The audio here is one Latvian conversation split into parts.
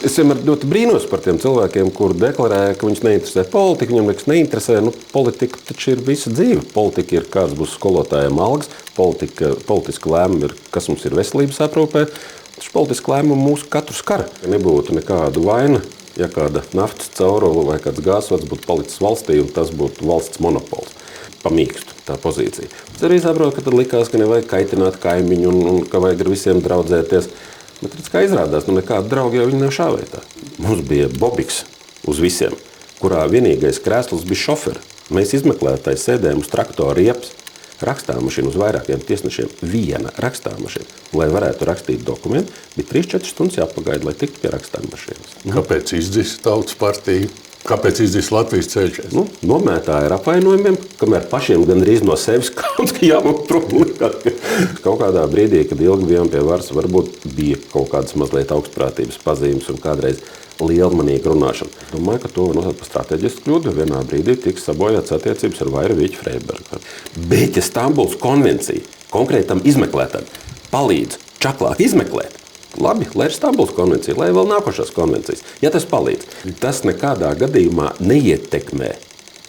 Es vienmēr ļoti brīnos par tiem cilvēkiem, kuri deklarē, ka viņus neinteresē politika, viņam liekas, neinteresē. Politika taču ir visa dzīve. Politika ir, kāds būs skolotājiem algas, politiska lēmuma ir, kas mums ir veselības aprūpē. Taču politiska lēmuma mūs katru skar. Ja nebūtu nekādu vaina, ja kāda naftas caurule vai kāds gāzsvads būtu palicis valstī, un tas būtu valsts monopols. Pamīkstu tā pozīcija. Es arī saprotu, ka tad likās, ka nevajag kaitināt kaimiņu un ka vajag ar visiem draudzēties. Bet, kā izrādās, nekāda drauga jau viņa nav šāvētā. Mums bija bobiks uz visiem, kurā vienīgais krēsls bija šoferi. Mēs izmeklētāji sēdējām uz traktora riepas, rakstāmašīnu uz vairākiem tiesnešiem, viena rakstāmašīna. Lai varētu rakstīt dokumentu, bija 3-4 stundas jāpagaida, lai tiktu pie rakstāmašīnas. Kāpēc izdzis Tautas partija? Kāpēc izdzis Latvijas ceļš? Nomētāji ar apvainojumiem, kamēr pašiem gandrīz no sevis kauns, ka jāmūt prom. Kaut kādā brīdī, kad ilgi bijām pie varas, varbūt bija kaut kādas mazliet augstprātības pazīmes un kādreiz lielmanīga runāšana. Domāju, ka to var nosaukt par stratēģisku kļūdu, jo vienā brīdī tiks sabojāts attiecības ar Vairu Viķu Freibergu. Bet, ja Stambulas konvencija konkrētam izmeklētājam palīdz čaklāk izmeklēt, labi, lai ir Stambulas konvencija, lai vēl nākošās konvencijas. Ja tas palīdz, tas nekādā gadījumā neietekmē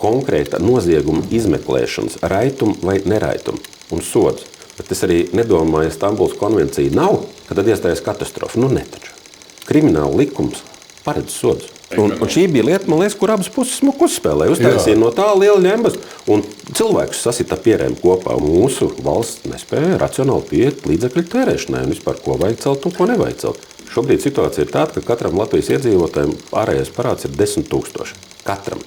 konkrēta nozieguma izmeklēšanas raitumu vai neraitumu un sodus. Bet es arī nedomāju, ja Stambulas konvencija nav, ka tad iestājas katastrofa. Netaču. Krimināla likums paredz sodus. Un šī bija lieta, man liekas, kur abas puses smuku uzspēlē. Uztaisīja no tā liela ņembas. Un cilvēkus sasita pierēm kopā. Mūsu valsts nespēja racionāli pieiet līdzekļu tērēšanai un vispār, ko vajag celt un ko nevajag celt. Šobrīd situācija ir tāda, ka katram Latvijas iedzīvotājiem ārējais parāds ir 10 000. Katram.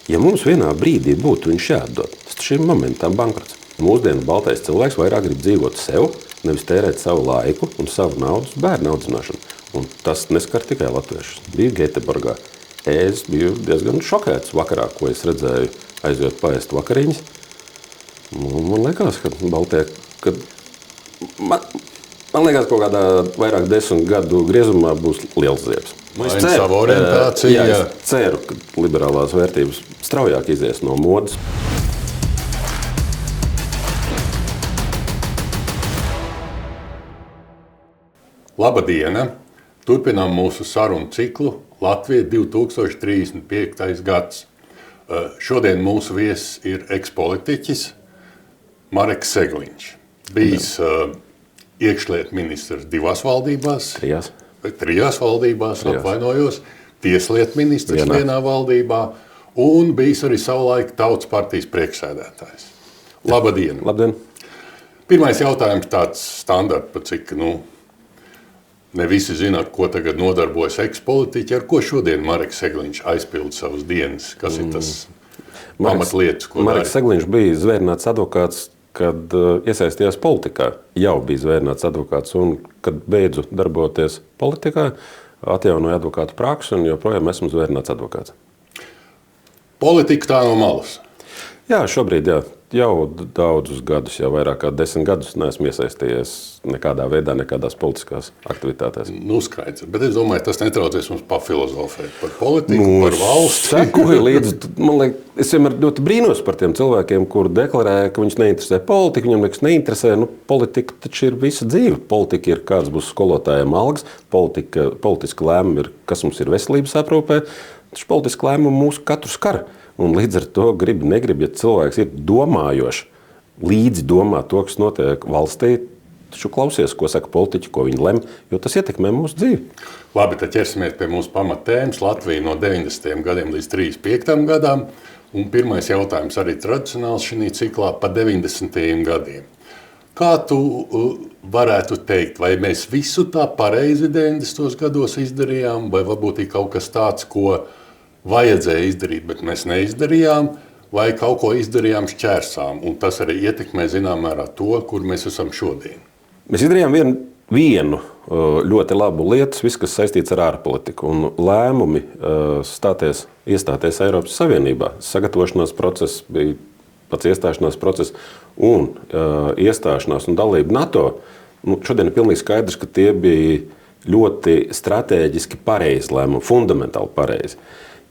Ja mums vienā brīdī būtu viņš jāatdod, tas šim momentam bankrots. Mūsdienu baltais cilvēks vairāk grib dzīvot sev, nevis tērēt savu laiku un savu naudu uz bērnu audzināšanu. Un tas neskar tikai latviešus. Biju Geteborgā. Es biju diezgan šokēts vakarā, ko es redzēju aizjot paēst vakariņas. Man liekas, ka baltie, man liekas, kaut kādā vairāk 10 gadu griezumā būs liels ziebs. Es ceru, es ceru, ka liberālās vērtības straujāk izies no modas. Labadiena! Turpinām mūsu sarunu ciklu Latvija 2035. gads. Šodien mūsu viesis ir ekspolitiķis Mareks Segliņš. Bijis iekšlietu ministrs 2 valdībās. 3 valdībās, atvainojos. Tieslietu ministrs vienā valdībā. Un bijis arī savulaik Tautas partijas priekšsēdētājs. Labadien! Labdien! Pirmais jautājums tāds standarts, pa cik, ne visi zina, ar ko tagad nodarbojas ekspolitiķi, ar ko šodien Mareks Segliņš aizpilda savas dienas. Kas ir tas pamatlietas, ko dara? Mareks Segliņš bija zvērināts advokāts, kad iesaistījās politikā. Jau bija zvērināts advokāts, un kad beidzu darboties politikā, atjaunoju advokātu praksu, un joprojām esmu zvērināts advokāts. Politika tā no malas? Jā, šobrīd jau daudzus gadus, jau vairāk kā 10 gadus neesmu iesaistījies nekādā veidā, nekādās politiskās aktivitātēs. Skaidrs, bet es domāju, tas netraucēs mums pafilozofēt par politiku, par valsti. Sekoju līdzi, man liekas, es vienmēr ļoti brīnos par tiem cilvēkiem, kuri deklarē, ka viņus neinteresē politika, viņam liekas, neinteresē, politika taču ir visa dzīve. Politika ir, kāds būs skolotājiem algas, politiska lēmuma ir, kas mums ir veselības aprūpē, taču politiska lēmuma mūs katru skar. Un līdz ar to negrib, ja cilvēks ir domājošs, līdzi domā to, kas notiek valstī, taču klausies, ko saka politiķi, ko viņi lem, jo tas ietekmē mūsu dzīvi. Labi, tad ķersimies pie mūsu pamattēmas. Latvija no 90. gadiem līdz 35. gadam. Un pirmais jautājums arī tradicionāls šī ciklā pa 90. gadiem. Kā tu varētu teikt, vai mēs visu tā pareizi 90. gados izdarījām, vai varbūt ir kaut kas tāds, ko vajadzēja izdarīt, bet mēs neizdarījām, vai kaut ko izdarījām šķērsām, un tas arī ietekmē zināmā mērā to, kur mēs esam šodien. Mēs izdarījām vienu ļoti labu lietu, viss, kas saistīts ar ārpolitiku, un lēmumi iestāties Eiropas Savienībā. Sagatavošanās process bija pats iestāšanās process, un iestāšanās un dalība NATO. Šodien ir pilnīgi skaidrs, ka tie bija ļoti strateģiski pareizi lēmumi, fundamentāli pareizi.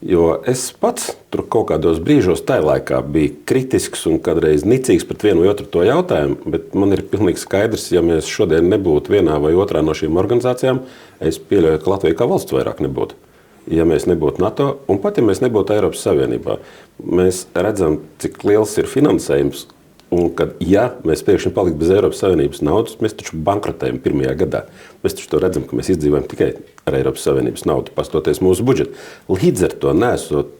Jo es pats tur kaut kādos brīžos tajā laikā biju kritisks un kādreiz nicīgs pret vienu vai otru to jautājumu, bet man ir pilnīgi skaidrs, ja mēs šodien nebūtu vienā vai otrā no šīm organizācijām, es pieļauju, ka Latvija kā valsts vairāk nebūtu. Ja mēs nebūtu NATO un pat ja mēs nebūtu Eiropas Savienībā, mēs redzam, cik liels ir finansējums. Un kad, ja mēs pēkšņi paliktu bez Eiropas Savienības naudas, mēs taču bankrotējam pirmajā gadā. Mēs taču to redzam, ka mēs izdzīvojam tikai ar Eiropas Savienības naudu, pastoties mūsu budžetu. Līdz ar to nesot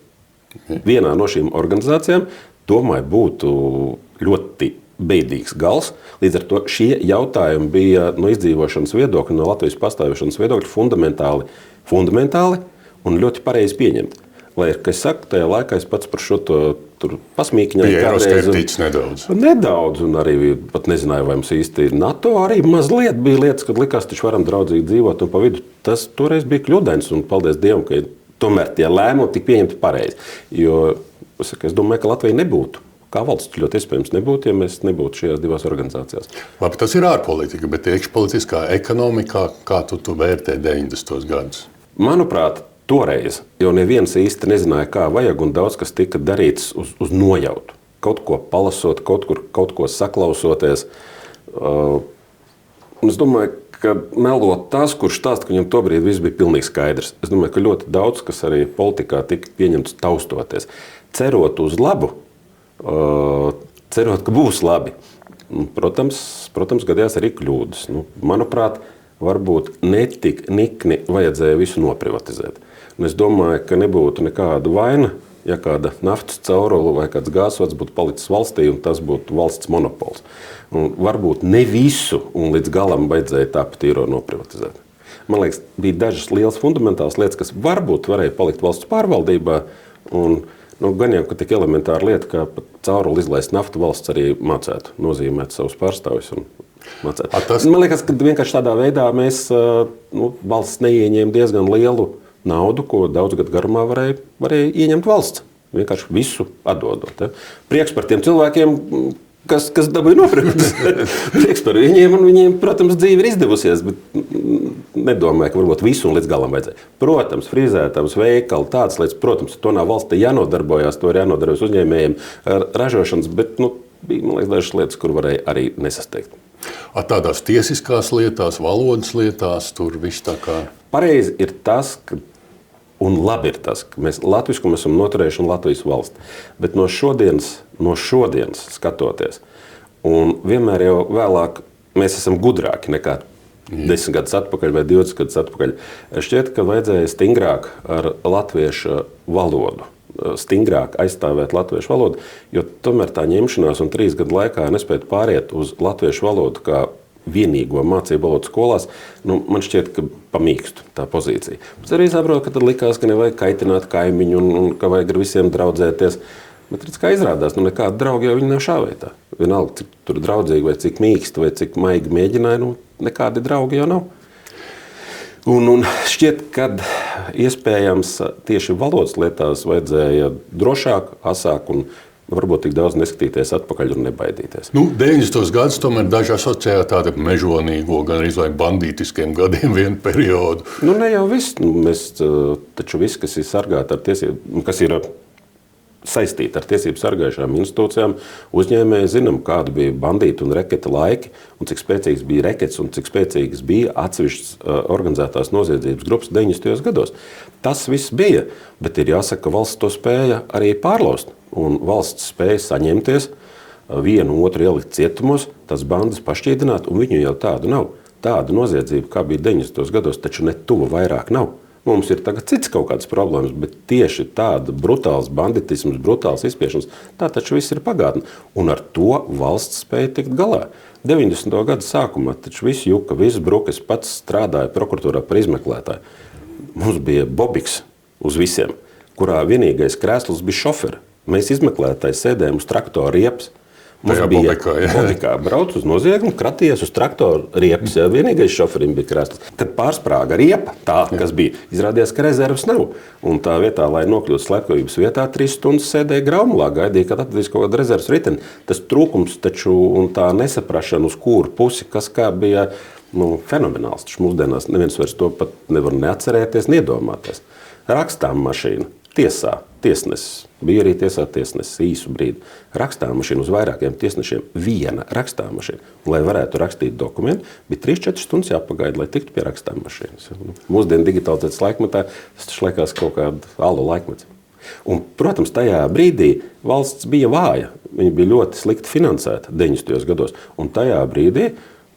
vienā no šīm organizācijām, domāju, būtu ļoti beidīgs gals. Līdz ar to šie jautājumi bija no izdzīvošanas viedokļa, no Latvijas pastāvēšanas viedokļa fundamentāli un ļoti pareizi pieņemti. Lai, kā es saku, tajā laikā es pats par šo tur pasmīkņoju. Bija eiroskeptiķis nedaudz. Nedaudz, un arī pat nezināju, vai mums īsti ir NATO. Arī mazliet bija lietas, kad likās, taču varam draudzīgi dzīvot, un pa vidu tas toreiz bija kļūdains, un paldies Dievam, ka tomēr tie lēmumi tika pieņemti pareizi. Jo es domāju, ka Latvija nebūtu. Kā valsts ļoti iespējams nebūtu, ja mēs nebūtu šajās divās organizācijās. Labi, tas ir ārpolitika, bet iekšpolitiskā ekonomikā, kā tu vērtē 90. gadus? Manuprāt, toreiz jau neviens īsti nezināja, kā vajag, un daudz kas tika darīts uz nojautu. Kaut ko palasot, kaut ko saklausoties. Un es domāju, ka melot tas, kurš stāsta, ka viņam tobrīd viss bija pilnīgi skaidrs. Es domāju, ka ļoti daudz, kas arī politikā tika pieņemts taustoties. Cerot uz labu, cerot, ka būs labi. Protams, gadījās arī kļūdas. Manuprāt, varbūt netik nikni vajadzēja visu noprivatizēt. Un es domāju, ka nebūtu nekāda vaina, ja kāda naftas caurule vai kāds gāzvads būtu palicis valstī un tas būtu valsts monopols. Un varbūt ne visu un līdz galam vajadzēja tā pa tīro noprivatizēt. Man liekas, bija dažas lielas fundamentālas lietas, kas varbūt varēja palikt valsts pārvaldībā. Un, gan jau, ka tik elementāra lieta, kā pat cauruli izlaist naftu, valsts arī mācētu nozīmēt savus pārstāvjus un mācētu. Man liekas, ka vienkārši tādā veidā mēs valsts neieņēma diezgan lielu naudu, ko daudz gadu garumā varēja ieņemt valsts. Vienkārši visu atdodot. Ja. Prieks par tiem cilvēkiem, kas dabūja noprivatizēt. Prieks par viņiem, un viņiem, protams, dzīve ir izdevusies, bet nedomāju, ka varbūt visu un līdz galam vajadzēja. Protams, frizētams, veikali, tādas lietas, protams, to nav valstī jānodarbojās, to ir jānodarbojas uzņēmējiem ražošanas, bet bija, man liekas, dažas lietas, kur varēja arī nesasteigt. Tādās tiesiskās lietās, valodas lietās, tur viss tā kā... Pareizi ir tas, ka un labi ir tas, ka mēs latviskumu esam noturējuši un Latvijas valsti. Bet no šodienas skatoties, un vienmēr jau vēlāk mēs esam gudrāki nekā 10 gadus atpakaļ vai 20 gadus atpakaļ. Šķiet, ka vajadzēja stingrāk ar latviešu valodu, stingrāk aizstāvēt latviešu valodu, jo tomēr tā ņemšanās un 3 gadu laikā nespēt pāriet uz latviešu valodu kā vienīgo mācību valodu skolās, man šķiet, ka pamīkstu tā pozīcija. Es arī saprotu, ka tad likās, ka nevajag kaitināt kaimiņu un ka vajag ar visiem draudzēties. Bet redz, kā izrādās, nekāda drauga jau viņi nav šāvētā. Vienalga, cik tur draudzīgi vai cik mīksti vai cik maigi mēģināja, nekādi draugi jau nav. Un šķiet, ka iespējams tieši valodas lietās vajadzēja drošāk, asāk un varbūt tik daudz neskatīties atpakaļ un nebaidīties. 90. gadus tomēr daži asociēja tādu mežonīgo, gan arī bandītiskiem gadiem vienu periodu. Ne jau viss. Mēs taču viss, kas ir sargāti ar tiesību, kas ir saistīti ar tiesību sargājušām institūcijām, uzņēmēji zinām, kāda bija bandīta un reketa laiki, un cik spēcīgs bija rekets un cik spēcīgs bija atsevišķas organizētās noziedzības grupas 90. gados. Tas viss bija, bet ir jāsaka, ka valsts to spēja arī pārlaust. Un valsts spēja saņemties, vienu otru ielikt cietumos, tas bandas pašķīdināt, un viņu jau tādu nav. Tāda noziedzība, kā bija 90. gados, taču ne tuva vairāk nav. Mums ir tagad cits kaut kādas problēmas, bet tieši tāda brutāls banditisms, brutāls izspiešanas, tā taču viss ir pagātne. Un ar to valsts spēja tikt galā. 90. gada sākumā taču viss juka, viss bruka, es pats strādāju prokuratūrā par izmeklētāju. Mums bija bobiks uz visiem, kurā vienīgais krēsls bija šoferi. Mēs izmeklētāji sēdējām uz traktora riepas. Mums bija bobikā brauc uz noziegumu, kratījies uz traktora riepas. Jā, vienīgais šoferim bija krēsls. Kad pārsprāga riepa, tā, kas bija, izrādījās, ka rezervas nav. Un tā vietā, lai nokļūtu slepkavības vietā, 3 stundas sēdēja graumulā, gaidīja, kad atvedīs kaut kāda rezervas riteni. Tas trūkums taču un tā nesaprašana, uz kuru pusi, kas kā bija fenomenāls. Taču mūsdienās neviens vairs to pat nevar neatcerēties, neiedomāties. Rakstām mašīna. tiesā tiesnesis. Bija arī tiesā tiesnesis īsu brīdi. Rakstāmašīna uz vairākiem tiesnešiem, viena rakstāmašīna. Un, lai varētu rakstīt dokumentu, bija 3-4 stundas jāpagaida, lai tiktu pie rakstāmašīnas. Mūsdienu digitalizētas laikmetā tas liekas kaut kāda alu laikmets. Un, protams, tajā brīdī valsts bija vāja. Viņa bija ļoti slikti finansēta 90. gados. Un tajā brīdī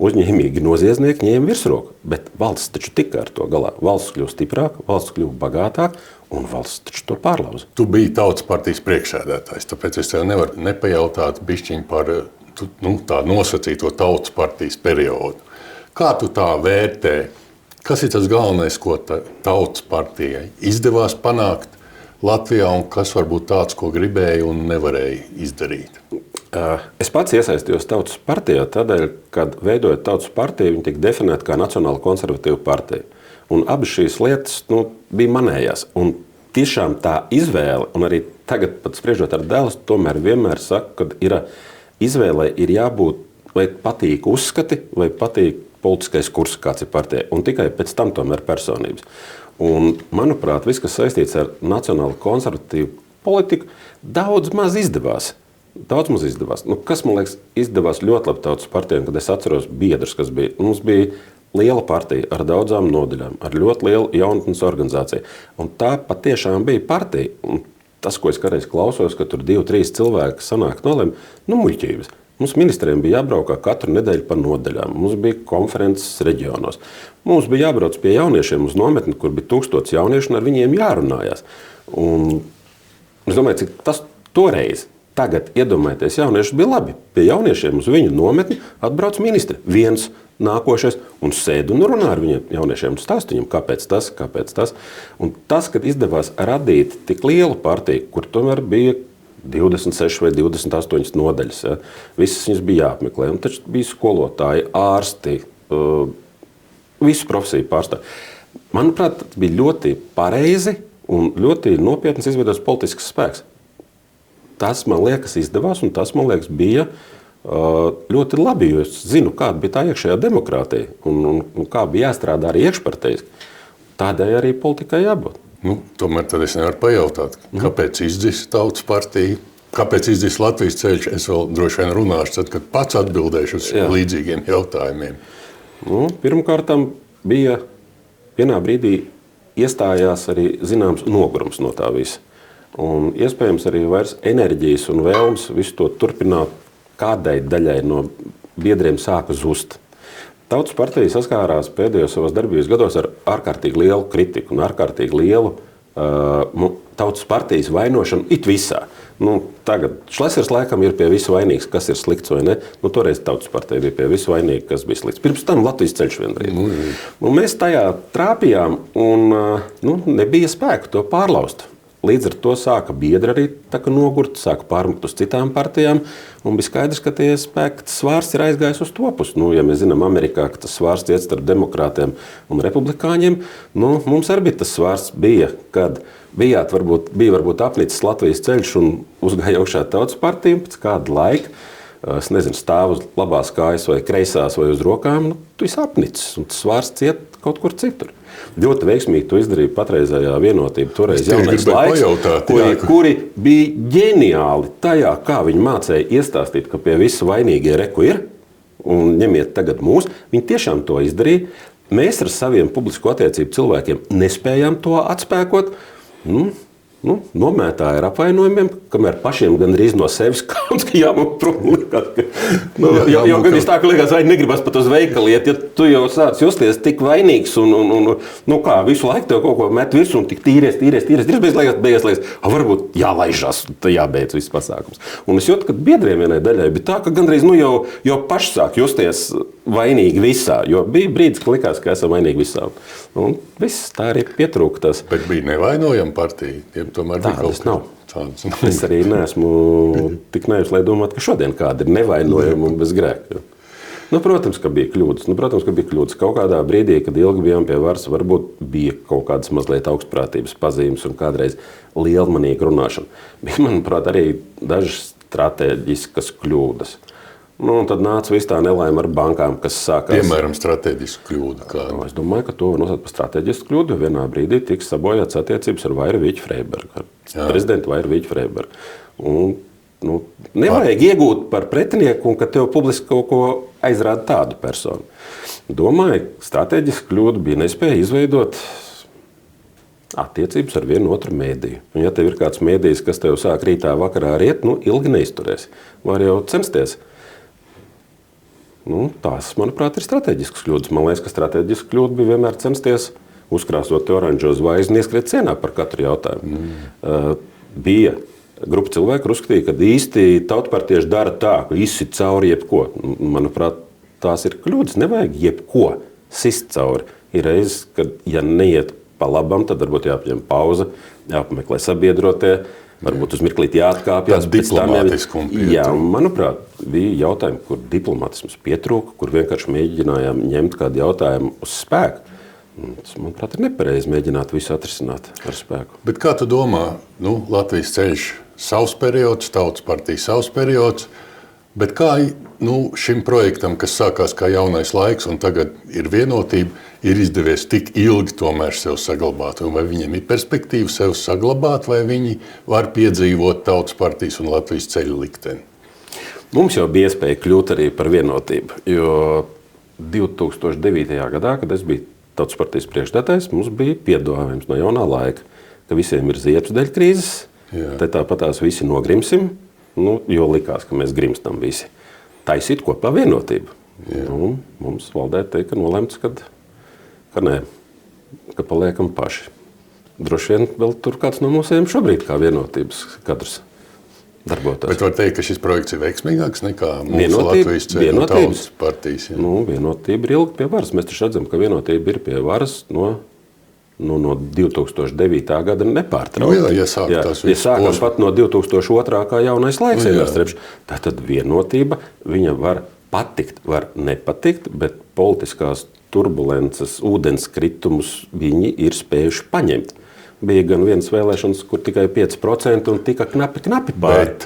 uzņēmīgi noziedznieki ņēma virsroku. Bet valsts taču tika ar to galā. Valsts kļuva stiprāka, valsts kļuva bagātāka, un valsts taču to pārlauza. Tu biji Tautas partijas priekšsēdētājs, tāpēc es tev nevaru nepajautāt bišķiņ par tā nosacīto Tautas partijas periodu. Kā tu tā vērtē? Kas ir tas galvenais, ko Tautas partijai izdevās panākt Latvijā, un kas varbūt tāds, ko gribēja un nevarēja izdarīt? Es pats iesaistījos Tautas partijā tādēļ, kad veidojot Tautas partiju, viņa tika definēta kā Nacionāla konservatīva partija. Un abas šīs lietas bija manējās. Un tiešām tā izvēle, un arī tagad pat spriežot ar dēlu, tomēr vienmēr saku, ka izvēlei ir jābūt, vai patīk uzskati, vai patīk politiskais kurs, kāds ir partijai. Un tikai pēc tam tomēr personības. Un, manuprāt, viss, kas saistīts ar nacionālu konservatīvu politiku, daudz maz izdevās. Kas, man liekas, izdevās ļoti labi Tautas partijām, kad es atceros biedrus, kas bija. Mums bija liela partija ar daudzām nodaļām, ar ļoti lielu jaunatnes organizāciju. Un tā patiešām bija partija. Un tas, ko es kādreiz klausos, ka tur 2-3 cilvēki sanāk nolem, muļķības. Mums ministriem bija jābraukā katru nedēļu pa nodaļām. Mums bija konferences reģionos. Mums bija jābrauc pie jauniešiem uz nometni, kur bija 1000 jauniešu, un ar viņiem jārunājās. Un es domāju, cik tas toreiz, tagad iedomājieties, jaunieši bija labi. Pie jauniešiem uz viņu nometni atbrauc ministri. Viens nākošais un sēd un runā ar viņiem jauniešiem un stāst viņiem, kāpēc tas. Un tas, kad izdevās radīt tik lielu partiju, kur tomēr bija 26 vai 28 nodaļas. Ja. Visas viņas bija jāapmeklē. Un taču bija skolotāji, ārsti, visu profesiju pārstāvji. Manuprāt, tas bija ļoti pareizi un ļoti nopietnas izveidots politisks spēks. Tas, man liekas, izdevās, un tas, man liekas, bija ļoti labi, jo es zinu, kāda bija tā iekšējā demokrātija un kā bija jāstrādā arī iekšparteiski. Tādēļ arī politikai jābūt. Tomēr tad es nevaru pajautāt, kāpēc izdzis Tautas partija, kāpēc izdzis Latvijas ceļš. Es vēl droši vien runāšu, tad, kad pats atbildēšu uz līdzīgiem jautājumiem. Pirmkārtam bija vienā brīdī iestājās arī zināms nogurums no tā visa. Un iespējams arī vairs enerģijas un vēlmes visu to turpināt kādai daļai no biedriem sāka zust. Tautas partija saskārās pēdējos savas darbības gados ar ārkārtīgi lielu kritiku un ārkārtīgi lielu Tautas partijas vainošanu it visā. Tagad Šlesers laikam ir pie visu vainīgs, kas ir slikts vai ne. Toreiz Tautas partija bija pie visu vainīga, kas bija slikts. Pirms tam Latvijas ceļš vienreiz. Mēs tajā trāpījām un nebija spēku to pārlaust. Līdz ar to sāka biedri arī nogurt, sāka pārmukt uz citām partijām, un bija skaidrs, ka tie spēki, tas svārsts ir aizgājis uz to pusi. Ja mēs zinām Amerikā, ka tas svārsts iet starp demokrātiem un republikāņiem, mums arī tas svārsts bija, kad bija varbūt apnicis Latvijas ceļš un uzgāja augšā Tautas partija, pēc kāda laika, es nezinu, stāv uz labās kājas vai kreisās vai uz rokām, tu esi apnicis, un tas svārsts iet kaut kur citur. Ļoti veiksmīgi to izdarīja patreizējā vienotība, toreiz jaunais laiks, kuri bija ģeniāli tajā, kā viņi mācēja iestāstīt, ka pie visu vainīgie reku ir, un ņemiet tagad mūs. Viņi tiešām to izdarīja. Mēs ar saviem publisko attiecību cilvēkiem nespējām to atspēkot. Nomētāja ar apvainojumiem, kamēr pašiem gandrīz no sevis kauns, ka jāmūt prom. Jau gandrīz tā, ka liekas, vai negribas pat uz veikalu iet, ja tu jau sāc justies tik vainīgs un visu laiku tev kaut ko met virsū un tik tīries, beigās liekas, varbūt jālaižās, jābeidz viss pasākums. Un es jūtu, ka biedriem vienai daļai bija tā, ka gandrīz jau paši sāk justies vainīgi visā, jo bija brīdis, ka likās, ka esam vainīgi visā. Un viss tā arī pietrūktas. Bet bija nevainojama partija? Tādas nav. Es arī neesmu tik naivs, lai domātu, ka šodien kāda ir nevainojama un bez grēka. Protams, ka bija kļūdas. Kaut kādā brīdī, kad ilgi bijām pie varas, varbūt bija kaut kādas mazliet augstprātības pazīmes un kādreiz lielmanīga runāšana. Bija, manuprāt, arī dažas stratēģiskas kļūdas. Nu, un tad nāca viss tā nelaime ar bankām, kas sākās. Piemēram, strateģisku kļūdu kādu. Es domāju, ka to var nosaukt par strateģisku kļūdu, jo vienā brīdī tiks sabojāts attiecības ar Vairu Viķu Freibergu, ar prezidentu Vairu Viķu Freibergu. Un, nevajag iegūt par pretinieku, un ka tev publiski kaut ko aizrāda tādu personu. Domāju, strateģiska kļūda bija nespēja izveidot attiecības ar vienu otru mēdīju. Un, ja tev ir kāds mēdījis, kas tev sāk rītā vakarā riet, ilgi neizturēs. Var jau censties. Tās, manuprāt, ir strateģiskas kļūdas. Man liekas, ka strateģiska kļūda bija vienmēr censties uzkrāsot oranžo zvaigzni un ieskriet cienā par katru jautājumu. Bija grupa cilvēku, kur uzskatīja, ka īsti tautpartieši dara tā, ka izsit cauri jebko. Manuprāt, tās ir kļūdas. Nevajag jebko sist cauri. Ir reizes, kad, ja neiet pa labam, tad varbūt jāpaņem pauze, jāpameklē sabiedrotie, varbūt uz mirklīti jāatkāpjas. Jā, manuprāt, bija jautājumi, kur diplomātisms pietrūka, kur vienkārši mēģinājām ņemt kādu jautājumu uz spēku. Tas, manuprāt, ir nepareizi mēģināt visu atrisināt ar spēku. Bet kā tu domā, Latvijas ceļš savs periods, Tautas partija savs periods, bet kā šim projektam, kas sākās kā jaunais laiks un tagad ir vienotība, ir izdevies tik ilgi tomēr sev saglabāt? Un vai viņiem ir perspektīva sev saglabāt, vai viņi var piedzīvot Tautas partijas un Latvijas ceļa likteni? Mums jau bija iespēja kļūt arī par vienotību, jo 2009. gadā, kad es biju Tautas partijas priekšsēdētājs, mums bija piedāvājums no jaunā laika, ka visiem ir ziepes dēļ krīzes, te tāpatās visi nogrimsim, jo likās, ka mēs grimstam visi. Taisīt kopā vienotību. Mums valdēja teikt, ka nolemts, ka nē, ka paliekam paši. Droši vien vēl tur kāds no mums šobrīd kā vienotības kadrs darbotos. Bet var teikt, ka šis projekts ir veiksmīgāks nekā mūsu Latvijas ceļa un Tautas partijas? Vienotība ir ilgi pie varas. Mēs taču redzam, ka vienotība ir pie varas no 2009. gada nepārtraukti. Ja sākam pat no 2002. kā jaunais laiks iestrepš. Tātad vienotība, viņa var patikt, var nepatikt, bet politiskās turbulences, ūdenskritumus viņi ir spējuši paņemt. Bija gan vienas vēlēšanas, kur tikai 5% un tika knapi pāri. Bet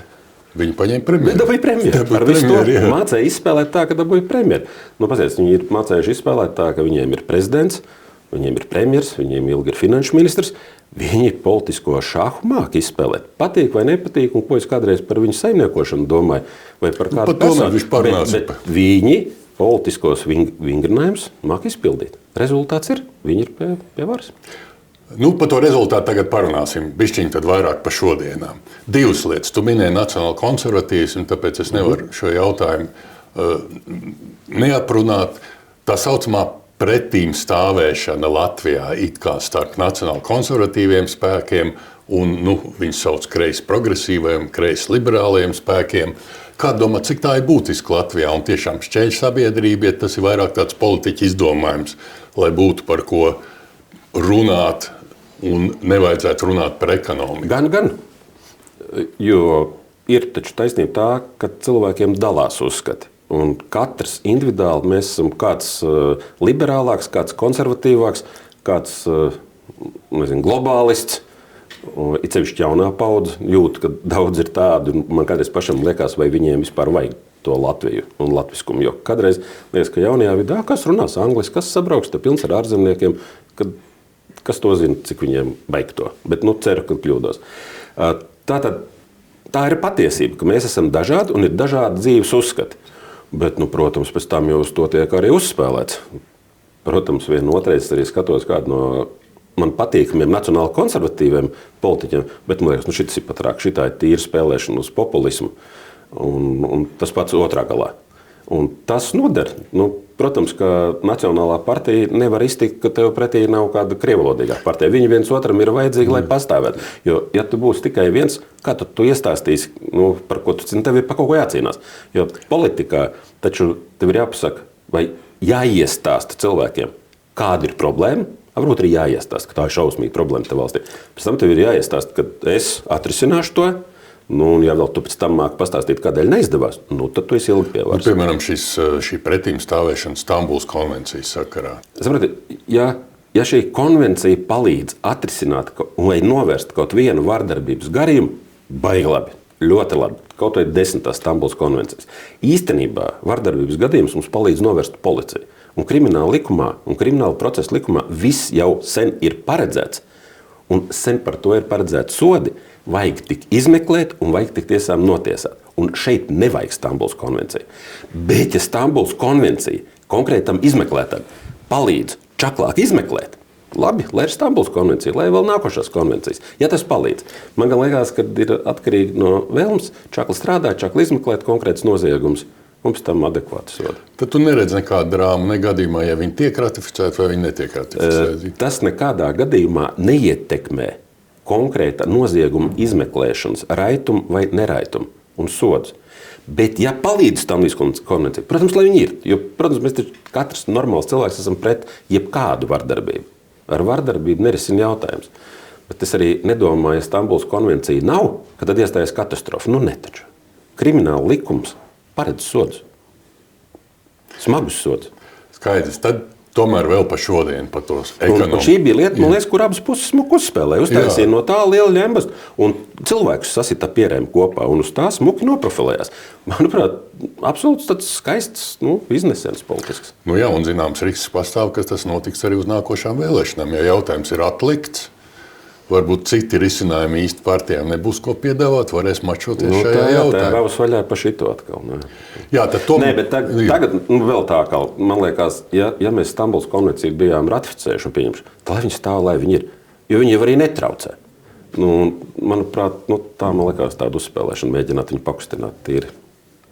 viņi paņēma premjeru. Dabūja premjeru. Ar visu to mācēja izspēlēt tā, ka dabūja premjeru. Viņi ir mācējuši izspēlēt tā, ka viņiem ir prezidents, viņiem ir premjers, viņiem ilgi ir finanšu ministrs. Viņi politisko šāhu māk izspēlēt. Patīk vai nepatīk, un ko es kādreiz par viņu saimniekošanu domāju, vai par kādu personu. Bet viņi politiskos vingrinājumus māk izpildīt. Rezultāts ir, viņi ir pie varas. Par to rezultātu tagad parunāsim. Bišķiņ tad vairāk par šodienām. Divas lietas. Tu minēji nacionālu konservatīvismu, tāpēc es nevaru šo jautājumu neaprunāt. Tā saucamā pretīm stāvēšana Latvijā it kā starp nacionāli konservatīviem spēkiem un, viņus sauc kreisi progresīviem, kreisi liberāliem spēkiem. Kā domā, cik tā ir būtiska Latvijā un tiešām šķeļ sabiedrība, ja tas ir vairāk tāds politiķi izdomājums, lai būtu par ko runāt un nevajadzētu runāt par ekonomiku? Gan. Jo ir taču taisnība tā, ka cilvēkiem dalās uzskati. Un katrs individuāli mēs esam kāds liberālāks, kāds konservatīvāks, kāds globālists. It sevišķi jaunā paudze jūt, ka daudz ir tādu. Man kādreiz pašam liekas, vai viņiem vispār vajag to Latviju un latviskumu. Jo kādreiz liekas, ka jaunajā vidē, kas runās angliski, kas sabrauks, te pilns ar ārzemniekiem, kas to zina, cik viņiem vajag to. Bet ceru, ka kļūdos. Tā ir patiesība, ka mēs esam dažādi un ir dažādi dzīves uzskati. Bet, protams, pēc tam jau uz to tiek arī uzspēlēts. Protams, vienotreiz arī skatos kādu no man patīkamiem nacionāli konservatīviem politiķiem, bet man liekas, šis ir pat rāk, šitā ir tīra spēlēšana uz populismu. Un tas pats otrā galā. Un tas noder. Protams, ka Nacionālā partija nevar iztikt, ka tev pretī nav kāda krievalodīgā partija. Viņi viens otram ir vajadzīgi, lai pastāvētu. Jo, ja tu būsi tikai viens, kā tu iestāstīsi, par ko tu cīni, tev ir par kaut ko jācīnās. Jo politikā taču tev ir jāpasaka, vai jāiestāsta cilvēkiem, kāda ir problēma, varbūt arī jāiestāsta, ka tā ir šausmīga problēma te valstī. Pēc tam tev ir jāiestāsta, ka es atrisināšu to, un ja vēl tu pēc tam māk pastāstīt, kādēļ neizdevās, tad tu esi ilgi pie varas. Piemēram, šī pretīm stāvēšana Stambulas konvencijas sakarā. Saprati, ja šī konvencija palīdz atrisināt vai novērst kaut vienu vardarbības garījumu, baigi labi. ļoti labi. Kaut vai 10. Stambulas konvencijas. Īstenībā vardarbības gadījums mums palīdz novērst policija. Un krimināla likumā un krimināla procesa likumā viss jau sen ir paredzēts. Un sen par to ir paredzēti sodi. Vajag tik izmeklēt un vajag tik tiesām notiesāt. Un šeit nevajag Stambulas konvenciju. Bet, ja Stambulas konvencija konkrētam izmeklētājam palīdz čaklāk izmeklēt, labi, lai ir Stambulas konvencija, lai vēl nākošās konvencijas. Ja tas palīdz. Man gan liekas, ka ir atkarīgi no vēlmes čakli strādāt, čakli izmeklēt konkrēts noziegums. Mums tam adekvāti soda. Tad tu neredz nekādu drāmu, ne gadījumā, ja viņi tiek ratificēti vai viņi netiek ratificēti. Tas nekādā gadījumā neietekmē konkrēta nozieguma izmeklēšanas raitumu vai neraitumu un sodus. Bet, ja palīdz Stambulas konvencija, protams, lai viņi ir. Jo, protams, mēs katrs normāls cilvēks esam pret jebkādu vardarbību. Ar vardarbību nerisina jautājums. Bet es arī nedomāju, ja Stambulas konvencija nav, ka tad iestājas katastrofa. Nu, netaču. Krimināla likums paredz sodus. Smagus sodus. Skaidrs. Tad tomēr vēl par šodienu, par tos ekonomiku. Un šī bija lieta, man liekas, kur abas puses smuku uzspēlēja. Uztaisīja no tā liela ļembastu. Un cilvēkus sasita pierēm kopā un uz tā smuki noprofilējās. Manuprāt, absolūts tāds skaists iznesens politisks. Nu jā, un zināms risks pastāv, ka tas notiks arī uz nākošām vēlēšanām. Ja jautājums ir atlikts, varbūt citi risinājumi īsti partijām nebūs ko piedāvāt, varēs mačoties šajā jautājumā. Tā ir vēl vaļā par šito atkal. Ne? Jā, tad tomēr... Bet tagad vēl tā kā, man liekas, ja mēs Stambulas konvenciju bijām ratificējuši un pieņemši, tad lai viņi stāv, lai viņi ir. Jo viņi jau arī netraucē. Manuprāt, tā man liekas tāda uzspēlēšana, mēģināt viņu pakustināt tīri.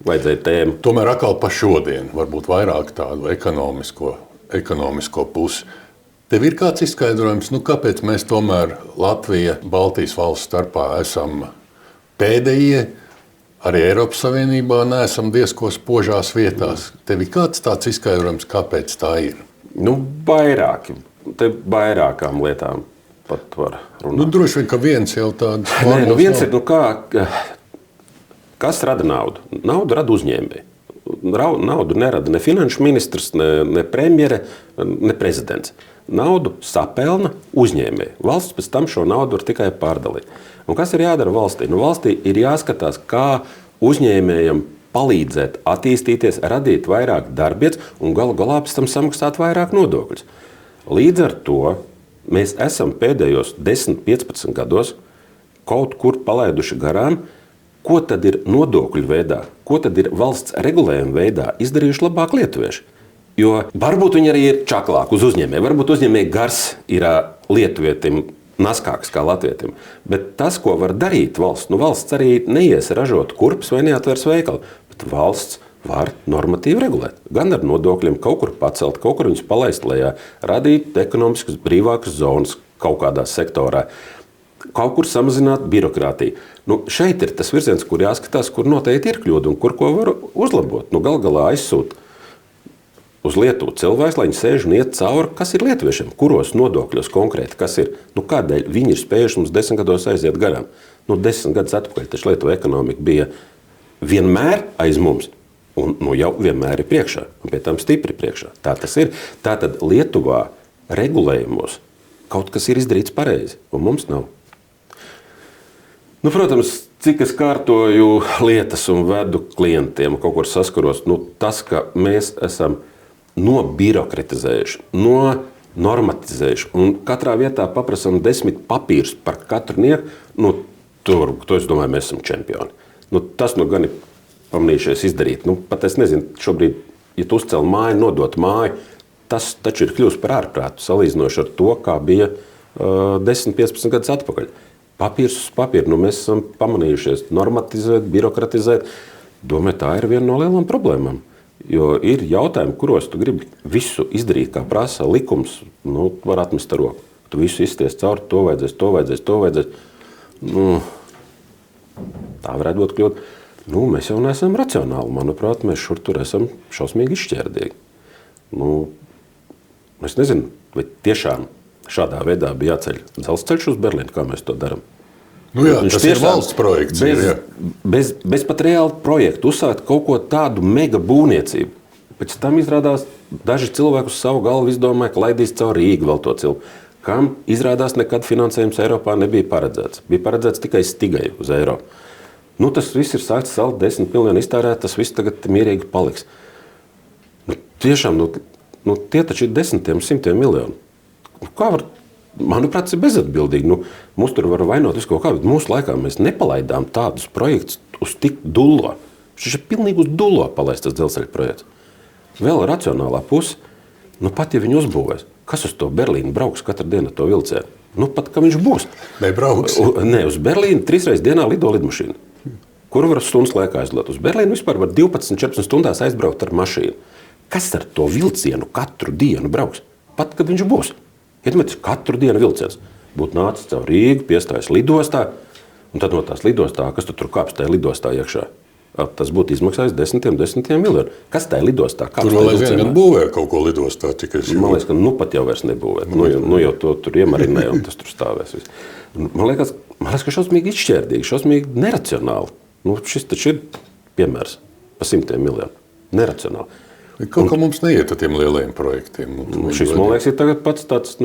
Vajadzēja tēmu. Tomēr atkal par šodienu, varbūt vairāk tādu ekonomisko pusi. Tev ir kāds izskaidrojums, kāpēc mēs tomēr Latvija, Baltijas valsts starpā esam pēdējie, arī Eiropas Savienībā neesam diezko spožās vietās. Tev ir kāds tāds izskaidrojums, kāpēc tā ir? Vairāki. Te vairākām lietām pat var runāt. Droši vien, ka viens jau tāds... Viens ir, kas rada naudu? Naudu rada uzņēmēji. Naudu nerada ne finanšu ministrs, ne premjere, ne prezidents. Naudu sapelna uzņēmēji. Valsts pēc tam šo naudu var tikai pārdalīt. Un kas ir jādara valstī? Valstī ir jāskatās, kā uzņēmējam palīdzēt attīstīties, radīt vairāk darbvietas un galu galā pēc tam samaksāt vairāk nodokļus. Līdz ar to mēs esam pēdējos 10-15 gados kaut kur palaiduši garām, ko tad ir nodokļu veidā, ko tad ir valsts regulējuma veidā izdarījuši labāk lietuvieši. Jo varbūt viņi arī ir čaklāki uz uzņēmēju, varbūt uzņēmēji gars ir lietuvietim naskāks kā latvietim. Bet tas, ko var darīt valsts, valsts arī neies ražot kurpes vai neatvērs veikalu, bet valsts var normatīvi regulēt. Gan ar nodokļiem kaut kur pacelt, kaut kur viņus palaist lejā, radīt ekonomiskas brīvākas zonas kaut kādā sektorā. Kaut kur samazināt birokrātiju. Šeit ir tas virziens, kur jāskatās, kur noteikti ir kļūda un kur ko var uzlabot. Gal galā aizsūt uz Lietuvu cilvēks, lai viņi sēž un iet cauri, kas ir lietuviešiem, kuros nodokļos konkrēti, kas ir. Kādēļ viņi ir spējuši mums 10 gados aiziet garām? 10 gadus atpakaļ, taču Lietuva ekonomika bija vienmēr aiz mums un jau vienmēr ir priekšā, un pie tam stipri priekšā. Tā tas ir. Tātad Lietuvā regulējumos kaut kas ir izdarīts pareizi, un mums nav. Protams, cik es kārtoju lietas un vedu klientiem, kaut kur saskaros, tas, ka mēs esam nobirokratizējuši, normatizējuši un katrā vietā paprasam 10 papīrus par katru nieku, tur, es domāju, mēs esam čempioni. Tas gan ir pamanījušies izdarīt. Pat es nezinu, šobrīd, ja tu uzcēl māju, nodot māju, tas taču ir kļūst par ārprātu, salīdzinoši ar to, kā bija 10-15 gadus atpakaļ. Papīrs uz papīru, mēs esam pamanījušies normatizēt, birokratizēt. Domāju, tā ir viena no lielām problēmām. Jo ir jautājumi, kuros tu gribi visu izdarīt, kā prasa likums, var atmest ar roku. Tu visu izties cauri, to vajadzēs. Tā varētu būt kļūt. Mēs jau neesam racionāli. Manuprāt, mēs šur tur esam šausmīgi izšķērdīgi. Es nezinu, vai tiešām šādā veidā bija jāceļ dzelzceļš uz Berlīnu, kā mēs to darām. Tas ir valsts projekts. Bez pat reāla projekta uzsākt kaut ko tādu mega būvniecību. Pēc tam izrādās, daži cilvēki uz savu galvu izdomāja, ka laidīs caur Rīgu vēl to cilvēku. Kam izrādās nekad finansējums Eiropā nebija paredzēts. Bija paredzēts tikai stigai uz Eiropu. Nu, tas viss ir sākts salt, 10 miljoni iztērēt, tas viss tagad mierīgi paliks. Nu, tiešām, tie taču ir desmitiem, simtiem miljonu. Kā var, manuprāt, tas ir bezatbildīgi. Mums tur var vainot visu kaut kā, bet mūsu laikā mēs nepalaidām tādus projektus uz tik dullo. Šis ir pilnīgi uz dullo palaists tas dzelzceļa projekts. Vēl racionālā puse, pat ja viņi uzbūvēs, kas uz to Berlīnu brauks katru dienu to vilcienu? Pat ka viņš būs. Nebrauks. Nē, uz Berlīnu 3 reizes dienā lido lidmašīna. Kur var stundas laikā aizlidot? Uz Berlīnu vispār var 12-14 stundās aizbraukt ar mašīnu. Kas ar to vilcienu katru dienu brauks? Pat, kad viņš būs. Iedomājieties, katru dienu vilciens. Būtu nācis caur Rīgu, piestājas lidostā, un tad no tās lidostā, kas tur kāps tajā lidostā iekšā? Tas būtu izmaksājis desmitiem miljonu. Kas tajā lidostā kāps? Tur vēl aizvien gan būvē kaut ko lidostā. Man liekas, ka pat jau vairs nebūvē. Jau to tur iemarinē, un tas tur stāvēs. Man liekas, ka šausmīgi izšķērdīgi, šausmīgi neracionāli. Šis taču ir piemērs pa 100 miljonu. Neracionāli. Kaut kā mums neiet ar tiem lielajiem projektiem. Šis, man liekas, ir tagad pats tāds,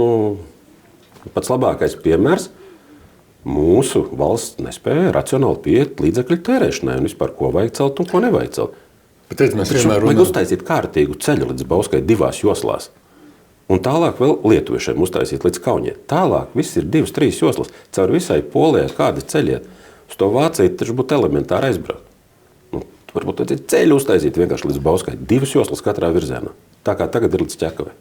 pats labākais piemērs. Mūsu valsts nespēja racionāli pieiet līdzekļu tērēšanai un vispār, ko vajag celt un ko nevajag celt. Bet mēs vienmēr vajag uztaisīt kārtīgu ceļu līdz Bauskai 2 joslās. Un tālāk vēl lietuviešiem uztaisīt līdz Kaunijai. Tālāk viss ir 2-3 joslas. Caur visai Polijai kādi ceļiet. Uz to Vāciju taču būtu elementāri aizbraukt. Varbūt tad ir ceļu uztaisīt vienkārši līdz Bauskai. 2 joslas katrā virzienā. Tā kā tagad ir līdz Ķekavai.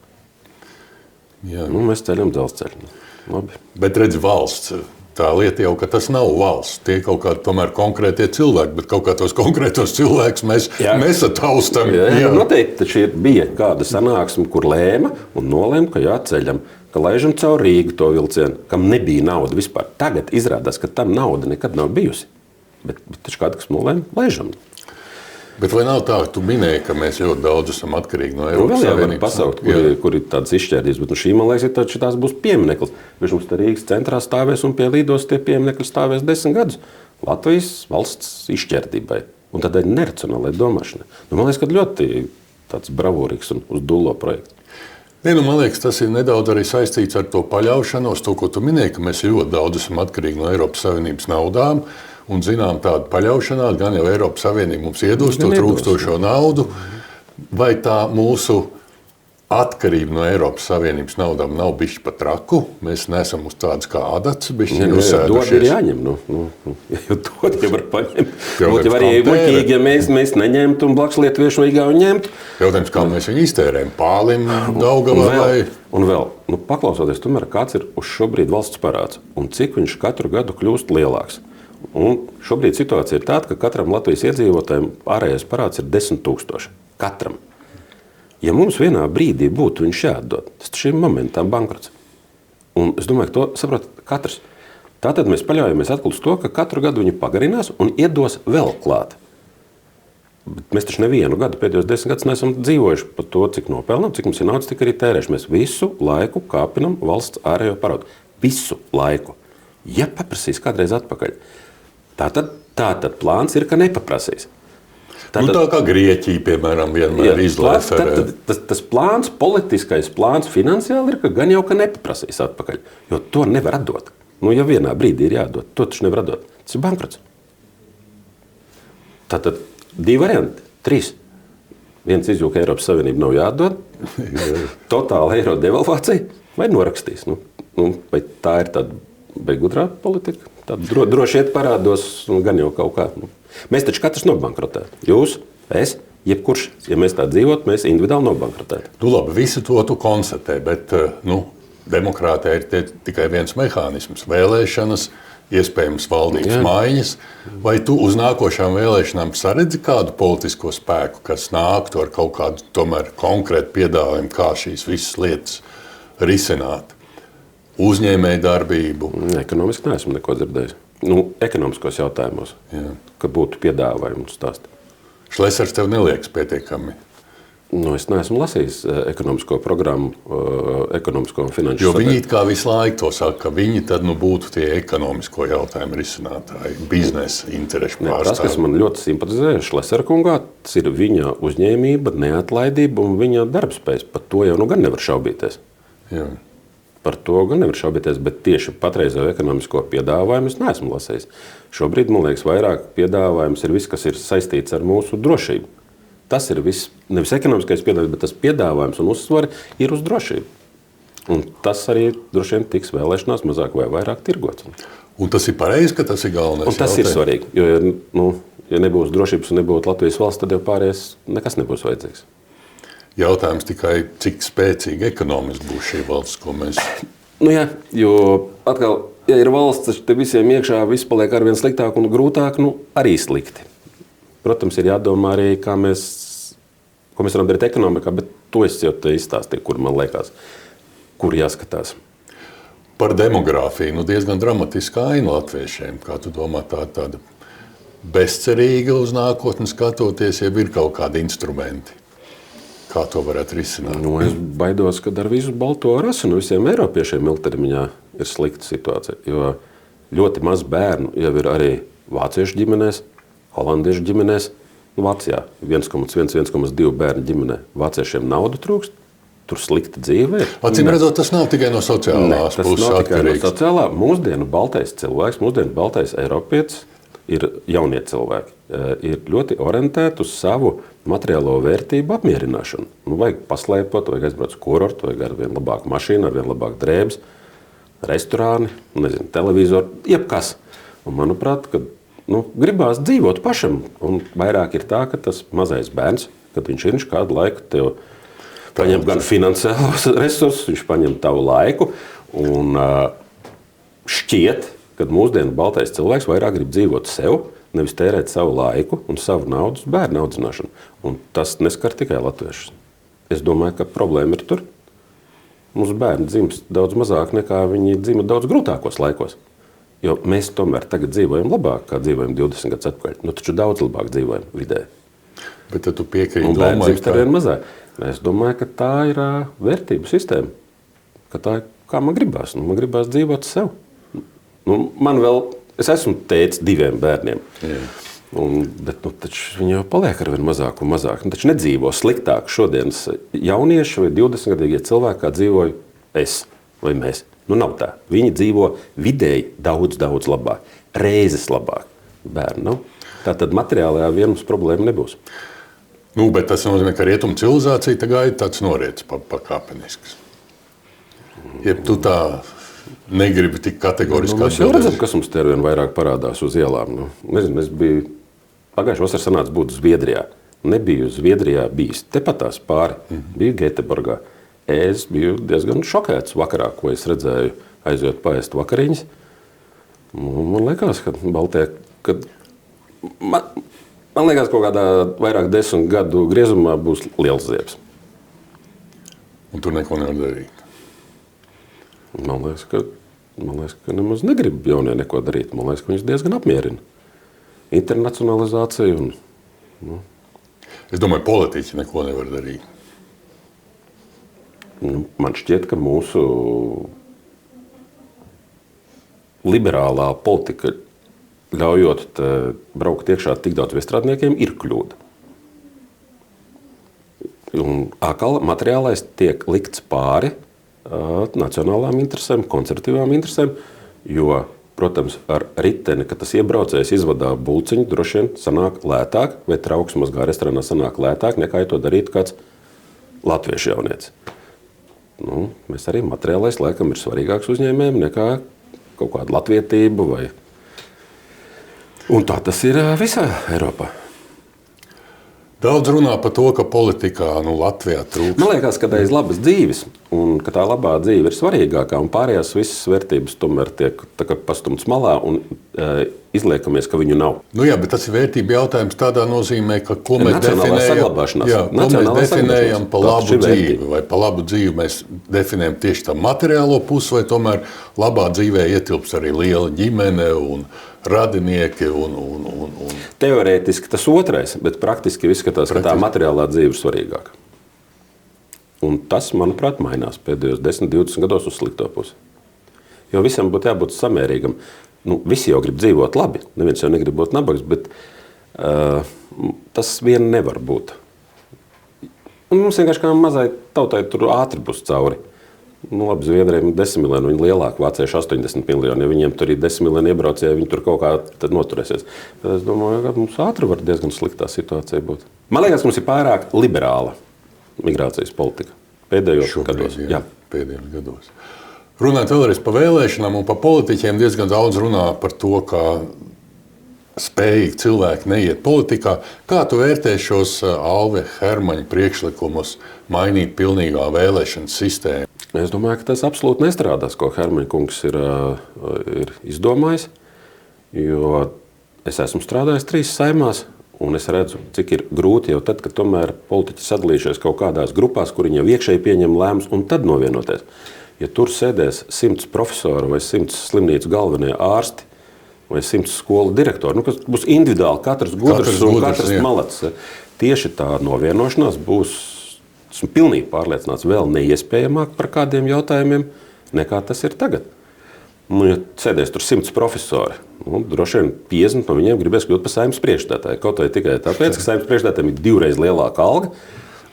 Mēs ceļam dzelzceļu. Labi. Bet redz, valsts, tā lieta jau, ka tas nav valsts. Tie kaut kādi tomēr konkrētie cilvēki, bet kaut kā tos konkrētos cilvēkus mēs attaustam. Jā. Noteikti taču bija kāda sanāksme, kur lēma un nolēma, ka jāceļam, ka laižam caur Rīgu to vilcienu, kam nebija nauda vispār. Tagad izrādās, ka tam nauda nekad nav bijusi. Bet taču kāda, kas nolēma, laižam. Bet vai nav tā, ka tu minēji, ka mēs ļoti daudz esam atkarīgi no Eiropas Savienības? Pasaukt, kur ir tādas izšķērdības, bet šī, man liekas, tās būs piemineklis. Viņš te Rīgas centrā stāvēs un pie līdos tie pieminekļi stāvēs 10 gadus. Latvijas valsts izšķērdībai un tādai neracionālai domāšanai. Man liekas, ka ļoti tāds bravūrīgs un uz dullo projekts. Man liekas, tas ir nedaudz arī saistīts ar to paļaušanos, to, ko tu minēji, ka mēs ļoti daudz esam atkarīgi no Eiropas Savienības naudām. Un zinām tādu paļaušanās, gan jau Eiropas Savienība mums iedos to trūkstošo naudu, vai tā mūsu atkarība no Eiropas Savienības naudām nav bišķi pa traku? Mēs neesam uz tādas kā adats bišķi uzsēdušies. Dod ir jāņem. Jo dod jau var paņemt. Būtu jau arī muļķīgi, ja mēs neņemtu un blakus lietuviešu vai igauņu ņemtu. Jautājums, kā mēs viņu iztērējam? Pālim, Daugavā vai... Un vēl, paklausoties, tomēr kāds ir uz šobrīd valsts parāds un cik viņš katru gadu kļūst lielāks. Un šobrīd situācija ir tāda, ka katram Latvijas iedzīvotājiem ārējais parāds ir 10 000. Katram. Ja mums vienā brīdī būtu viņš jāatdod, tas šim momentā bankrots. Un es domāju, ka to saprot katrs. Tātad mēs paļaujamies atkal uz to, ka katru gadu viņi pagarinās un iedos vēl klāt. Bet mēs taču nevienu gadu pēdējos 10 gadus neesam dzīvojuši par to, cik nopelnām, cik mums ir naudas, cik arī tērēši. Mēs visu laiku kāpinam valsts ārējo parādu. Visu laiku. Ja paprasīs kādreiz atpakaļ. Tātad plāns ir, ka nepaprasīs. Tā kā Grieķija, piemēram, vienmēr izlēferē. Tas plāns, politiskais plāns finansiāli ir, ka gan jau, ka nepaprasīs atpakaļ. Jo to nevar atdot. Ja vienā brīdī ir jādod, to taču nevar atdot. Tas ir bankrots. Tātad 2 varianti, 3. Viens izjūka Eiropas Savienība nav jādod, totāla eiro devalvācija vai norakstīs. Vai tā ir tāda begudrā politika? Tāda droši iet parādos, gan jau kaut kā. Mēs taču katrs nobankrotētu. Jūs, es, jebkurš, ja mēs tā dzīvot, mēs individuāli nobankrotētu. Labi, visu to tu konstatē, bet demokrātija ir tikai viens mehānisms. Vēlēšanas, iespējams valdības maiņas. Vai tu uz nākošām vēlēšanām saredzi kādu politisko spēku, kas nāktu ar kaut kādu tomēr konkrētu piedāvājumu, kā šīs visas lietas risināt? Uzņēmēju darbību. Ekonomiski neesmu neko dzirdējis. Ekonomiskos jautājumos, ka būtu piedāvājumi stāsti. Šlesers tev neliekas pietiekami? Es neesmu lasījis ekonomisko programmu, ekonomisko un finanšu Jo viņi kā visu laiku to saka, ka viņi tad būtu tie ekonomisko jautājumu risinātāji, biznesa interešu pārstāvji. Tas, kas man ļoti simpatizē Šlesera kungā, tas ir viņa uzņēmība, neatlaidība un viņa darbspējas. Par to jau gan nevar šaubīties. Jā. Par to gan nevar šaubīties, bet tieši patreizējo ekonomisko piedāvājumu es neesmu lasījis. Šobrīd, man liekas, vairāk piedāvājums ir viss, kas ir saistīts ar mūsu drošību. Tas ir viss, nevis ekonomiskais piedāvājums, bet tas piedāvājums un uzsvari ir uz drošību. Un tas arī droši vien tiks vēlēšanās mazāk vai vairāk tirgots. Un tas ir pareizi, ka tas ir galvenais. Un tas ir svarīgi, jo, ja nebūs drošības un nebūtu Latvijas valsts, tad jau pārējais nekas nebūs vajadzīgs. Jautājums tikai, cik spēcīgi ekonomiski būs šī valsts, ko mēs... Jā, jo atkal, ja ir valsts, tad te visiem iekšā viss paliek arvien sliktāk un grūtāk, arī slikti. Protams, ir jādomā arī, ko mēs varam darīt ekonomikā, bet to es jau te izstāstīju, kur man liekas, kur jāskatās. Par demogrāfiju, diezgan dramatiska aina latviešiem. Kā tu domā, tāda bezcerīga uz nākotni skatoties, ja ir kaut kādi instrumenti? Kā to varētu risināt? Es baidos, ka ar visu balto rasu visiem eiropiešiem ilgtermiņā ir slikta situācija. Jo ļoti maz bērnu jau ir arī vāciešu ģimenēs, holandiešu ģimenēs. Vācijā 1,1–1,2 bērnu ģimenē. Vāciešiem naudu trūkst, tur slikta dzīve. Acīm redzot, tas nav tikai no sociālās puses. Tas nav tikai no sociālā. Mūsdienu baltais cilvēks, mūsdienu baltais eiropietis ir jaunie cilvēki. Ir ļoti orientēti uz savu materiālo vērtību apmierināšanu. Vajag paslēpot, vajag aizbraukt uz kurortu, vajag ar vien labāku mašīnu, ar vien labāku drēbes, restorāni, televizoru, jebkas. Un manuprāt, kad gribās dzīvot pašam, un vairāk ir tā, ka tas mazais bērns, kad viņš kādu laiku tev paņem gan finansiālos resursus, viņš paņem tavu laiku, un šķiet, ka mūsdienu baltais cilvēks vairāk grib dzīvot sev, nevis tērēt savu laiku un savu naudu uz bērnu audzināšanu. Un tas neskar tikai latviešus. Es domāju, ka problēma ir tur. Mums bērni dzimst daudz mazāk nekā viņi dzima daudz grūtākos laikos. Jo mēs tomēr tagad dzīvojam labāk, kā dzīvojam 20 gadus atpakaļ. Taču daudz labāk dzīvojam vidē. Bet tad tu piekrīti, un bērni dzimst arvien mazāk. Es domāju, ka tā ir vērtību sistēma. Ka tā ir, kā man gribās. Man gribās dzīvot sev. Es esmu tētis 2 bērniem, bet taču viņi jau paliek arvien mazāk un mazāk. Taču nedzīvo sliktāk šodienas jaunieši vai 20-gadīgie cilvēki, kā dzīvoju es vai mēs. Nav tā. Viņi dzīvo vidēji daudz, daudz labāk, reizes labāk. Bērni nav. Tātad materiālajā vienas problēma nebūs. Bet tas nozīmē, ka rietumu civilizācija tagad ir tāds noriets pakāpenisks. Ja tu tā negribi tik kategoriski mēs jau redzam, kas mums te arvien vairāk parādās uz ielām. Es biju pagājušajā vasarā sanācis būt Zviedrijā. Nebiju Zviedrijā bijis. Tepatās pāri. Biju Gēteborgā. Es biju diezgan šokēts vakarā, ko es redzēju, aizjot paēst vakariņas. Man liekas, ka man liekas, kaut kādā vairāk 10 gadu griezumā būs liels ziebs. Un tur neko nevar darīt. Man liekas, ka nemaz negrib jaunie neko darīt. Man liekas, ka viņus diezgan apmierina. Internacionalizācija un... Es domāju, politiķi neko nevar darīt. Man šķiet, ka mūsu liberālā politika, ļaujot braukt iekšā tik daudz viestrādniekiem, ir kļūda. Un atkal materiālais tiek likts pāri nacionālām interesēm, konservatīvām interesēm, jo, protams, ar riteni, kad tas iebraucējs izvadā bulciņu, droši vien sanāk lētāk, vai trauks mazgā restorānā sanāk lētāk, nekā ja to darītu kāds latviešu jaunietis. Mēs arī materiālais laikam ir svarīgāks uzņēmējiem nekā kaut kāda latvietība vai... Un tā tas ir visā Eiropā. Daudz runā par to, ka politikā Latvijā trūkst. Man liekas, ka aiz labas dzīves, un ka tā labā dzīve ir svarīgākā, un pārējās visas vērtības tomēr tiek pastumts malā un izliekamies, ka viņu nav. Jā, bet tas ir vērtība jautājums tādā nozīmē, ka ko mēs definējam par labu dzīvi. Vai par labu dzīvi mēs definējam tieši tā materiālo pusi, vai tomēr labā dzīvē ietilps arī liela ģimene un radinieki un... Teorētiski tas otrais, bet praktiski izskatās, ka tā materiālā dzīve ir svarīgāka. Un tas, manuprāt, mainās pēdējos 10-20 gados uz slikto pusi. Jo visam būtu jābūt samērīgam. Visi jau grib dzīvot labi, neviens jau negrib būt nabags, bet tas vien nevar būt. Un mums vienkārši kā mazai tautai tur ātri būs cauri. Nu, labi, Zviedriem ir 10 miljoni, viņi lielāki, vācieši 80 miljoni. Ja viņiem tur ir 10 miljoni iebraucēji, viņi tur kaut kā noturēsies. Tad es domāju, ka mums ātri var diezgan sliktā situācija būt. Man liekas, mums ir pārāk liberāla migrācijas politika pēdējos gados. Jā, pēdējos gados. Runājot vēlreiz par vēlēšanām un par politiķiem, diezgan daudz runā par to, ka spējīgi cilvēki neiet politikā. Kā tu vērtē šos Alve Hermaņa priekšlikumus mainīt pilnīgā vēlēšanu sistēmu? Es domāju, ka tas absolūti nestrādās, ko Hermaņa kungs ir izdomājis, jo es esmu strādājis 3 saimās, un es redzu, cik ir grūti jau tad, kad tomēr politiķi sadalījušies kaut kādās grupās, kur viņi jau iekšēji pieņem lēmumus un tad novienoties. Ja tur sēdēs 100 profesoru vai 100 slimnīcu galvenie ārsti, vai 100 skolu direktori, kas būs individuāli, katrs gudrs un katrs malacis. Tieši tā novienošanās būs, esmu pilnīgi pārliecināts, vēl neiespējamāk par kādiem jautājumiem, nekā tas ir tagad. Ja sēdēs tur 100 profesori, droši vien 50 no viņiem gribēs kļūt par saimnes priekšstādātāju. Kaut vai tikai tāpēc, ka saimnes priekšstādātājiem ir 2 reizes lielāka alga,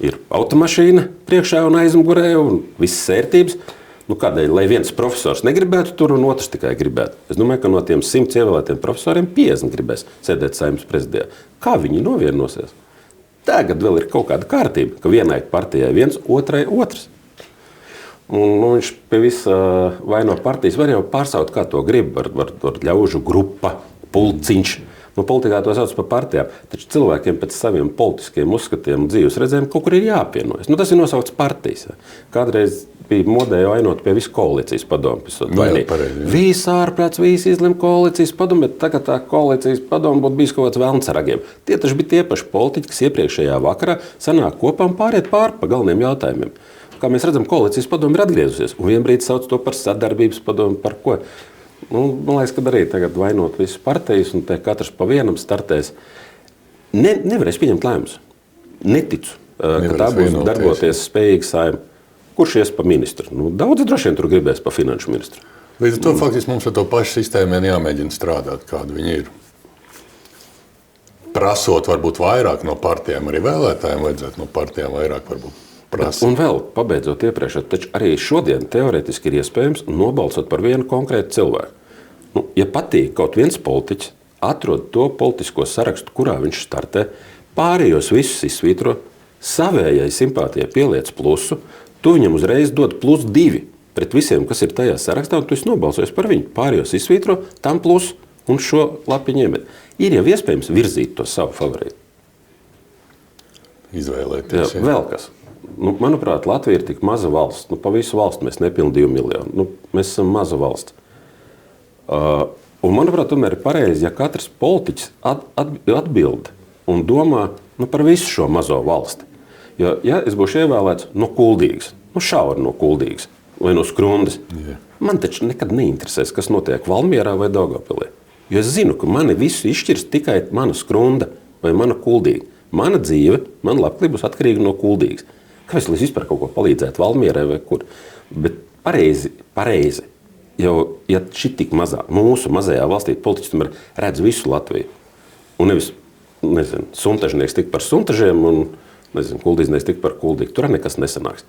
ir automašīna priekšā un aizmugurē un visas ērtības. Kādēļ, lai viens profesors negribētu tur un otrs tikai gribētu? Es domāju, ka no tiem 100 ievēlētiem profesoriem 50 gribēs sēdēt saimnes prezidijā. Kā viņi novienosies? Tagad vēl ir kaut kāda kārtība, ka vienai partijai viens, otrai otrs. Un viņš pie visa vaino partijas var jau pārsaukt, kā to grib. Var ļaužu grupa, pulciņš. Politikā to sauc par partijām. Taču cilvēkiem pēc saviem politiskiem uzskatiem un dzīves redzējumiem kaut kur ir jāapvienojas. Tas ir nosaukts partijas. Kādreiz bija modē vainot pie visu koalīcijas padomu. Visi ārprāts, visi izlem koalīcijas padomu, bet tagad tā koalīcijas padomu būtu bijis kaut kāds velns ar ragiem. Tie taču bija tie paši politiķi, kas iepriekšējā vakarā sanāk kopā un pāriet pāri pa galveniem jautājumiem. Kā mēs redzam, koalīcijas padomu ir atgriezusies. Un vienbrīd sauc to par sadarbības padomu, par ko? Man liekas, ka arī tagad vainot visas partijas un te katrs pa vienam startēs. Nevarēs pieņemt lēmumus. Neticu, ka tā būs darboties spējīga saima. Kurš ies pa ministru? Daudzi droši vien tur gribēs pa finanšu ministru. Līdz ar to faktiski mums ar to pašu sistēmu jāmēģina strādāt, kāda viņi ir. Prasot varbūt vairāk no partijām, arī vēlētājiem vajadzētu no partijām vairāk varbūt prasīt. Un vēl, pabeidzot iepriekš, taču arī šodien teorētiski ir iespējams nobalsot par vienu konkrētu cilvēku. Ja patīk kaut viens politiķis, atrod to politisko sarakstu, kurā viņš startē, pārējos visus izsvītro, savējai simpātijai pieliec plusu, tu viņam uzreiz dod +2 pret visiem, kas ir tajā sarakstā, un tu esi nobalsojis par viņu. Pārējos izsvītro, tam plus un šo lapiņu iemet. Ir jau iespējams virzīt to savu favorītu. Izvēlēties. Jā, vēl kas. Manuprāt, Latvija ir tik maza valsts. Pa visu valstu mēs nepilnām 2 miljoni. Mēs esam maza valsts. Un, manuprāt, tomēr ir pareizi, ja katrs politiķis atbild un domā par visu šo mazo valsti. Ja es būšu ievēlēts no Kuldīgas, šauri no Kuldīgas vai no Skrundas, man taču nekad neinteresēs, kas notiek Valmierā vai Daugavpilī. Jo es zinu, ka mani visu izšķirs tikai mana Skrunda vai mana Kuldīga. Mana dzīve, mana labklība būs atkarīga no Kuldīgas. Kāpēc es vispār kaut ko palīdzētu Valmierai vai kur? Bet pareizi. Jo, ja šī tik mazā, mūsu mazajā valstī politiķis tomēr redz visu Latviju. Un nevis, suntažnieks tik par suntažiem un, kuldīznieks tik par kuldīgu. Tur nekas nesanāks.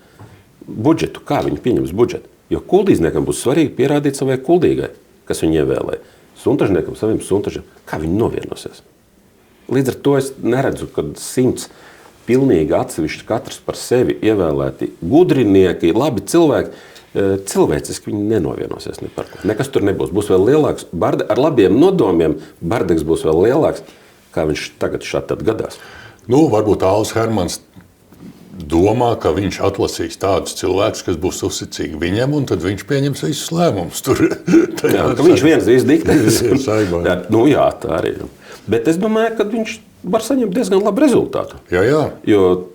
Budžetu, kā viņi pieņems budžetu? Jo kuldīzniekam būs svarīgi pierādīt savai kuldīgai, kas viņu ievēlēja. Suntažniekam saviem suntažiem. Kā viņi novienosies? Līdz ar to es neredzu, kad 100 pilnīgi atsevišķi katrs par sevi ievēlēti gudrinieki, labi cilvēki, cilvēciski viņi nenovienosies ne par ko. Nekas tur nebūs. Būs vēl lielāks, ar labiem nodomiem bardeks būs vēl lielāks, kā viņš tagad šādi gadās. Varbūt Alves Hermanis domā, ka viņš atlasīs tādus cilvēkus, kas būs uzticīgi viņam, un tad viņš pieņems visus lēmumus. Jā, ka viņš viens diktēs. Jā, tā arī. Bet es domāju, ka viņš var saņemt diezgan labu rezultātu. Jā. Jo,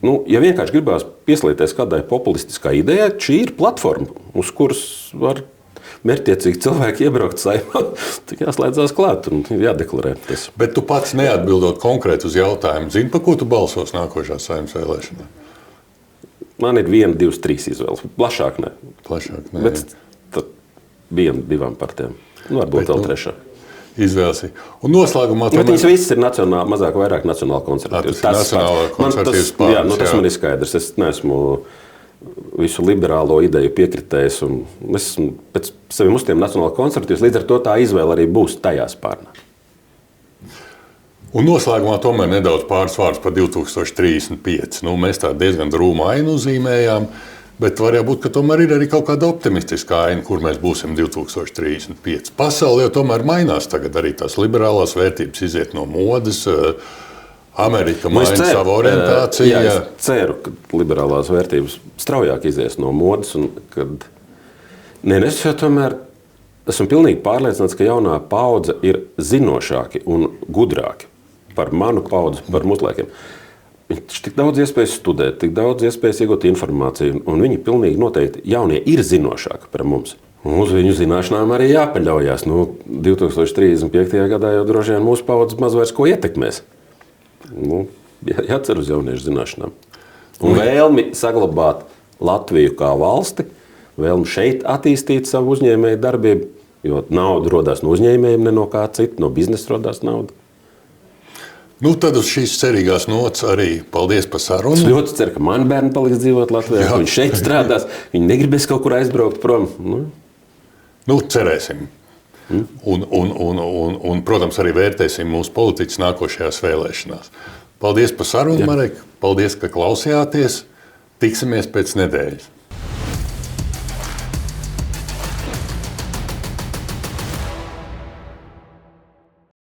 ja vienkārši gribās pieslēgties kādai populistiskai idejai, šī ir platforma, uz kuras var mērķtiecīgi cilvēki iebraukt saimā, tad jāslēdzās klāt un jādeklarē tas. Bet tu pats neatbildot konkrēti uz jautājumu, zini, par ko tu balsos nākošā saimnes vēlēšanā? Man ir 1, 2, 3 izvēles. Plašāk ne. Bet tad 1, 2 partijām. Varbūt vēl 3. Izvēles. Un noslēgumā... Bet viņas visas ir mazāk vai vairāk nacionāli konservatīvas. Tas man ir skaidrs. Es neesmu visu liberālo ideju piekritējs. Es esmu pēc saviem uztiem nacionāli konservatīvs, līdz ar to tā izvēle arī būs tajā spārnā. Un noslēgumā tomēr nedaudz pāris vārdus par 2035. Mēs tā diezgan drūmu ainu uzzīmējām, bet var būt, ka tomēr ir arī kaut kāda optimistiska aina, kur mēs būsim 2035. Pasaule jau tomēr mainās tagad, arī tās liberālās vērtības iziet no modes. Amerika maina savu orientāciju. Jā, es ceru, ka liberālās vērtības straujāk izies no modes. Es jau tomēr esmu pilnīgi pārliecināts, ka jaunā paudze ir zinošāki un gudrāki par manu paudzi, par mūslaikiem. Viņi tik daudz iespējas studēt, tik daudz iespējas iegūt informāciju, un viņi pilnīgi noteikti jaunie ir zinošāki par mums. Un uz viņu zināšanām arī jāpaļaujās. 2035. gadā jau droši vien mūsu paudze maz vairs ko ietekmēs. Jācer uz jauniešu zināšanām. Un vēlmi saglabāt Latviju kā valsti, vēlmi šeit attīstīt savu uzņēmēju darbību, jo nauda rodās no uzņēmējiem, ne no kā cita, no biznesa rodās nauda. Tad uz šīs cerīgās nots arī paldies par sarunu. Es ļoti ceru, ka mani bērni paliks dzīvot Latvijā, ka viņi šeit strādās, viņi negribēs kaut kur aizbraukt prom. Cerēsim. Un, protams, arī vērtēsim mūsu politiķus nākošajās vēlēšanās. Paldies par sarunu, Marek. Paldies, ka klausījāties. Tiksimies pēc nedēļas.